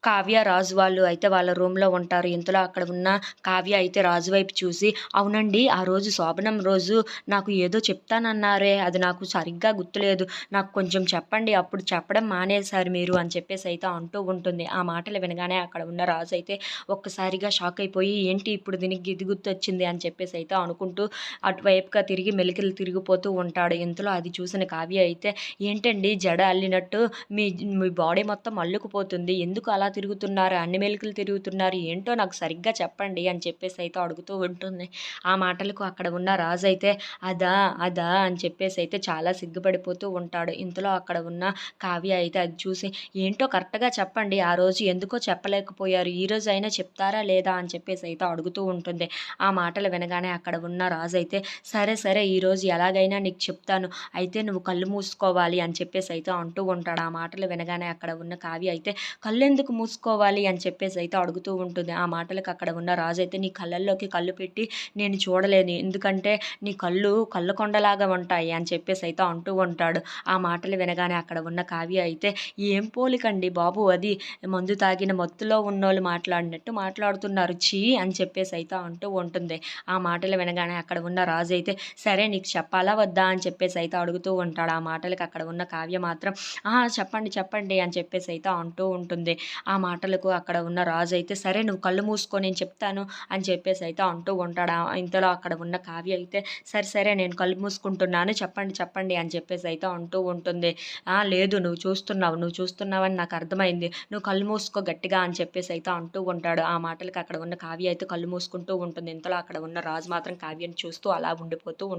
కావ్య, రాజు వాళ్ళు అయితే వాళ్ళ రూమ్‌లో ఉంటారు. ఇంతలో అక్కడ ఉన్న కావ్య అయితే రాజు వైపు చూసి, "అవునండి. ఆ రోజు శోభనం రోజు నాకు ఏదో చెప్తానన్నారే! అది నాకు సరిగ్గా గుర్తులేదు. నాకు కొంచెం చెప్పండి. అప్పుడు చెప్పడం మానేశారు మీరు" అని చెప్పేసయితే అంటూ ఉంటుంది. ఆ మాటలు వినగానే అక్కడ ఉన్న రాజు అయితే ఒక్కసారిగా షాక్ అయిపోయి, "ఏంటి ఇప్పుడు దీనికి ఇది గుర్తొచ్చింది" అని చెప్పేసయితే అనుకుంటూ అటువైపుగా తిరిగి మెలికలు తిరిగిపోతూ ఉంటాడు. ఇంతలో అది చూసిన కావ్య అయితే, "ఏంటండి జడ అల్లినట్టు మీ మీ బాడీ మొత్తం అల్లుకుపోతుంది. ఎందుకు అలా తిరుగుతున్నారు? అన్ని మెలికలు తిరుగుతున్నారు. ఏంటో నాకు సరిగ్గా చెప్పండి" అని చెప్పేసయితే అడుగుతూ ఉంటుంది. ఆ మాటలకు అక్కడ ఉన్న రాజైతే అదా! అదా! అని చెప్పేసయితే చాలా సిగ్గుపడిపోతూ ఉంటాడు. ఇంతలో అక్కడ ఉన్న కావ్య అయితే అది చూసి, "ఏంటో కరెక్ట్‌గా చెప్పండి. ఆ రోజు ఎందుకో చెప్పలేకపోయారు. ఈ రోజైనా చెప్తారా లేదా?" అని చెప్పేసయితే అడుగుతూ ఉంటుంది. ఆ మాటలు వినగానే అక్కడ ఉన్న రాజైతే, "సరే, సరే ఈరోజు ఎలాగైనా నీకు చెప్తాను. అయితే నువ్వు కళ్ళు మూసుకోవాలి" అని చెప్పేసయితే అంటూ ఉంటాడు. ఆ మాటలు వినగానే అక్కడ ఉన్న కావ్య అయితే కళ్ళెందుకు మూసుకోవాలి అని చెప్పేసయితే అడుగుతూ ఉంటుంది. ఆ మాటలకు అక్కడ ఉన్న రాజైతే, "నీ కళ్ళల్లోకి కళ్ళు పెట్టి నేను చూడలేను. ఎందుకంటే నీ కళ్ళు కళ్ళకొండలాగా ఉంటాయి" అని చెప్పేసయితే అంటూ ఉంటాడు. ఆ మాటలు వినగానే అక్కడ ఉన్న కావ్య అయితే, "ఏం పోలికండి బాబు అది మందు తాగిన మత్తులో ఉన్నోళ్ళు మాట్లాడినట్టు మాట్లాడుతున్నారు. ఛీ" అని చెప్పేసయితే అంటూ ఉంటుంది. ఆ మాటలు వినగానే అక్కడ ఉన్న రాజైతే, "సరే నీకు చెప్పాలా వద్దా?" అని చెప్పేసయితే అడుగుతూ ఉంటాడు. ఆ మాటలకి అక్కడ ఉన్న కావ్య మాత్రం, "ఆ! చెప్పండి, చెప్పండి" అని చెప్పేసయితే అంటూ ఉంటుంది. ఆ మాటలకు అక్కడ ఉన్న రాజైతే, "సరే నువ్వు కళ్ళు మూసుకో నేను చెప్తాను" అని చెప్పేసయితే అంటూ ఉంటాడు. ఇంతలో అక్కడ ఉన్న కావ్య అయితే, "సరే, సరే నేను కళ్ళు మూసుకుంటున్నాను. చెప్పండి, చెప్పండి" అని చెప్పేసయితే అంటూ ఉంటుంది. "ఆ! లేదు నువ్వు చూస్తున్నావని నాకు అర్థమైంది. నువ్వు కళ్ళు మూసుకో గట్టిగా" అని చెప్పేసయితే అంటూ ఉంటాడు. ఆ మాటలకి అక్కడ ఉన్న కావ్య అయితే కళ్ళు మూసుకుంటూ ఉంటుంది. ఇంతలో అక్కడ ఉన్న రాజు మాత్రం కావ్యని చూస్తూ అలా ఉండిపోతూ